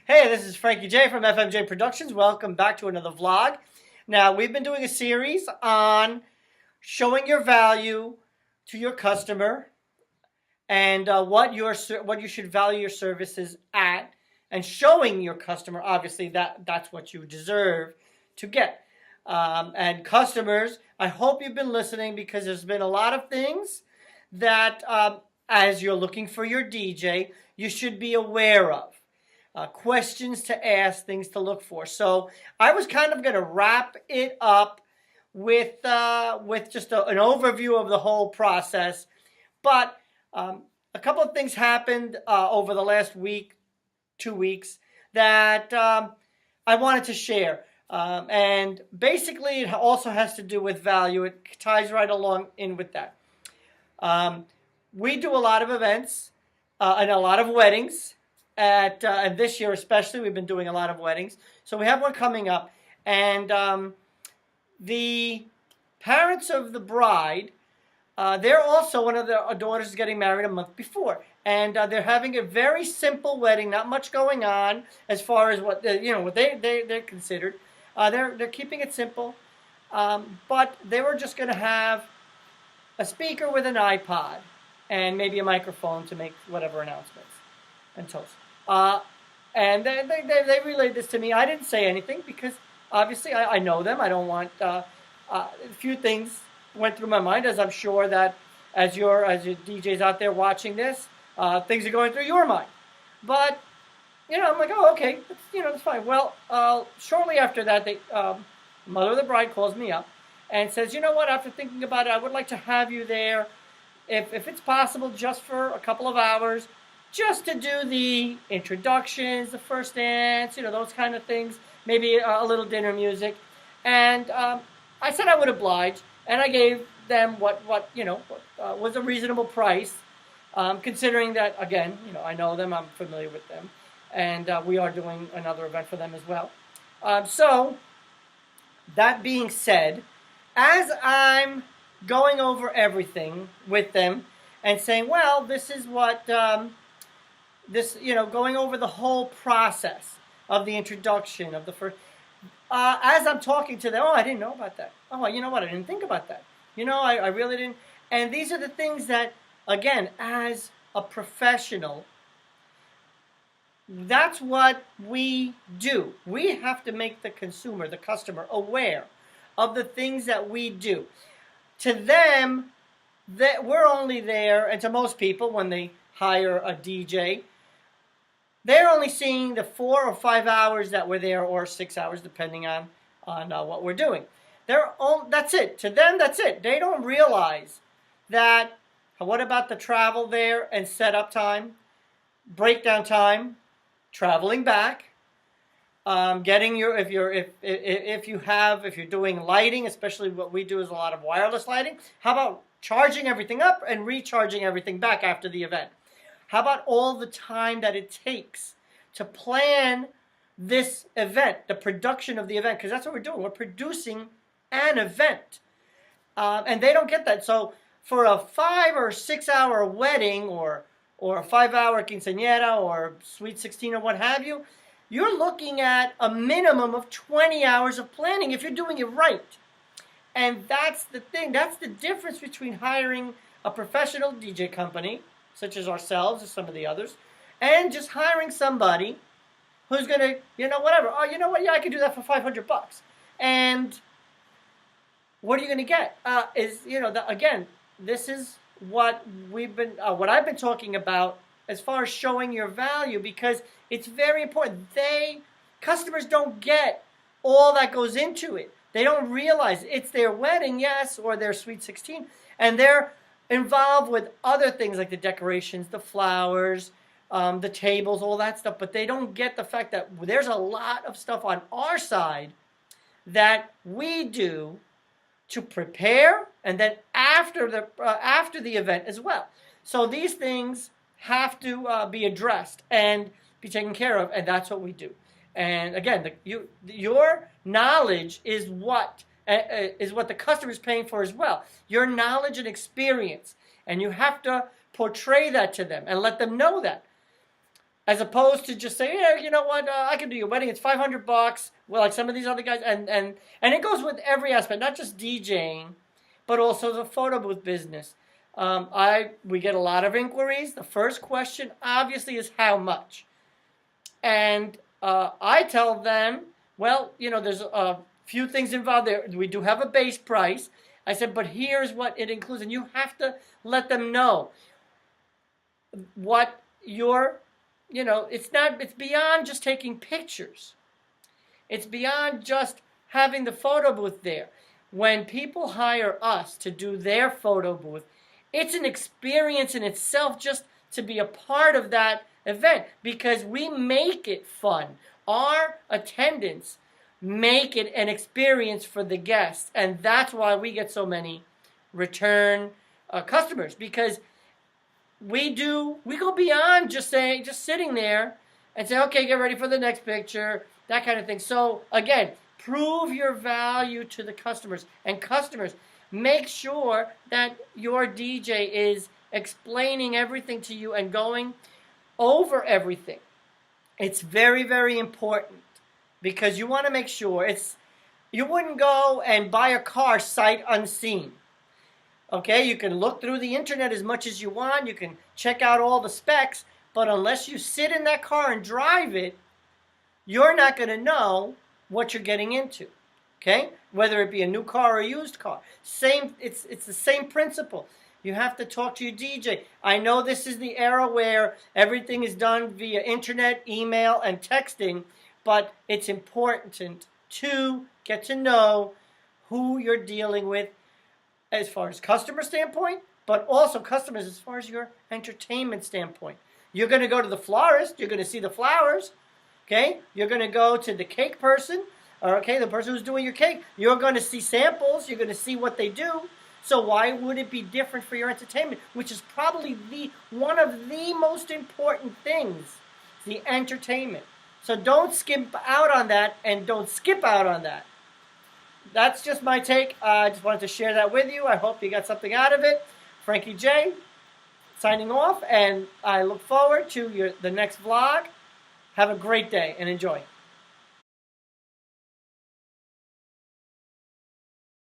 Hey, this is Frankie J from FMJ Productions. Welcome back to another vlog. Now, we've been doing a series on showing your value to your customer and what you should value your services at, and showing your customer, obviously, that's what you deserve to get. And customers, I hope you've been listening, because there's been a lot of things that, as you're looking for your DJ, you should be aware of. Questions to ask, things to look for. So I was kind of going to wrap it up with just an overview of the whole process. But a couple of things happened over the last week, 2 weeks, that I wanted to share. And basically, it also has to do with value. It ties right along in with that. We do a lot of events and a lot of weddings. And this year especially, we've been doing a lot of weddings. So we have one coming up. And the parents of the bride, they're also, one of their daughters is getting married a month before. And they're having a very simple wedding, not much going on as far as what they're considered. They're keeping it simple. But they were just going to have a speaker with an iPod and maybe a microphone to make whatever announcements and toast. And they relayed this to me. I didn't say anything because obviously I know them. I don't want a few things went through my mind, as I'm sure that as your DJs out there watching this, things are going through your mind. But I'm like, oh, okay, that's fine. Well, shortly after that, the mother of the bride calls me up and says, you know what? After thinking about it, I would like to have you there, if it's possible, just for a couple of hours, just to do the introductions, the first dance, those kind of things, maybe a little dinner music. And I said I would oblige, and I gave them what was a reasonable price, considering that, again, I know them, I'm familiar with them, and we are doing another event for them as well. So, that being said, as I'm going over everything with them and saying, well, this is what... going over the whole process of the introduction of the first, as I'm talking to them, oh, I didn't know about that. Oh, you know what? I didn't think about that. I really didn't. And these are the things that, again, as a professional, that's what we do. We have to make the consumer, the customer, aware of the things that we do. To them, that we're only there, and to most people, when they hire a DJ, they're only seeing the 4 or 5 hours that we're there, or 6 hours, depending on what we're doing. That's it. To them, that's it. They don't realize that, what about the travel there and setup time, breakdown time, traveling back, getting your, if you're doing lighting, especially what we do is a lot of wireless lighting. How about charging everything up and recharging everything back after the event? How about all the time that it takes to plan this event, the production of the event? Because that's what we're doing. We're producing an event. And they don't get that. So for a 5 or 6 hour wedding, or a 5 hour quinceañera or sweet 16 or what have you, you're looking at a minimum of 20 hours of planning if you're doing it right. And that's the thing. That's the difference between hiring a professional DJ company, such as ourselves or some of the others, and just hiring somebody who's going to, whatever. Oh, you know what? Yeah, I could do that for $500. And what are you going to get? Again, this is what I've been talking about as far as showing your value, because it's very important. Customers don't get all that goes into it. They don't realize it's their wedding, yes, or their sweet 16, and they're involved with other things like the decorations, the flowers, the tables, all that stuff. But they don't get the fact that there's a lot of stuff on our side that we do to prepare, and then after the event as well. So these things have to be addressed and be taken care of, and that's what we do. And again, your knowledge is what the customer is paying for as well. Your knowledge and experience. And you have to portray that to them and let them know that. as opposed to just saying, yeah, you know what, I can do your wedding. It's $500. Well, like some of these other guys, and it goes with every aspect, not just DJing, but also the photo booth business. We get a lot of inquiries. The first question, obviously, is how much, and I tell them, well, there's a few things involved there. We do have a base price. I said, but here's what it includes, and you have to let them know what your, it's beyond just taking pictures. It's beyond just having the photo booth there. When people hire us to do their photo booth, it's an experience in itself just to be a part of that event because we make it fun. Our attendants make it an experience for the guests, and that's why we get so many return customers, because we go beyond just sitting there and say, okay, get ready for the next picture, that kind of thing. So again, prove your value to the customers, and customers, make sure that your DJ is explaining everything to you and going over everything. It's very, very important, because you want to make sure you wouldn't go and buy a car sight unseen. Okay, you can look through the internet as much as you want. You can check out all the specs, but unless you sit in that car and drive it, you're not going to know what you're getting into. Okay, whether it be a new car or a used car, it's the same principle. You have to talk to your DJ. I know this is the era where everything is done via internet, email, and texting, but it's important to get to know who you're dealing with as far as customer standpoint, but also customers as far as your entertainment standpoint. You're going to go to the florist. You're going to see the flowers. Okay? You're going to go to the cake person. Okay, the person who's doing your cake. You're going to see samples. You're going to see what they do. So why would it be different for your entertainment, which is probably one of the most important things, the entertainment. So don't skip out on that, and don't skip out on that. That's just my take. I just wanted to share that with you. I hope you got something out of it. Frankie J, signing off, and I look forward to the next vlog. Have a great day and enjoy.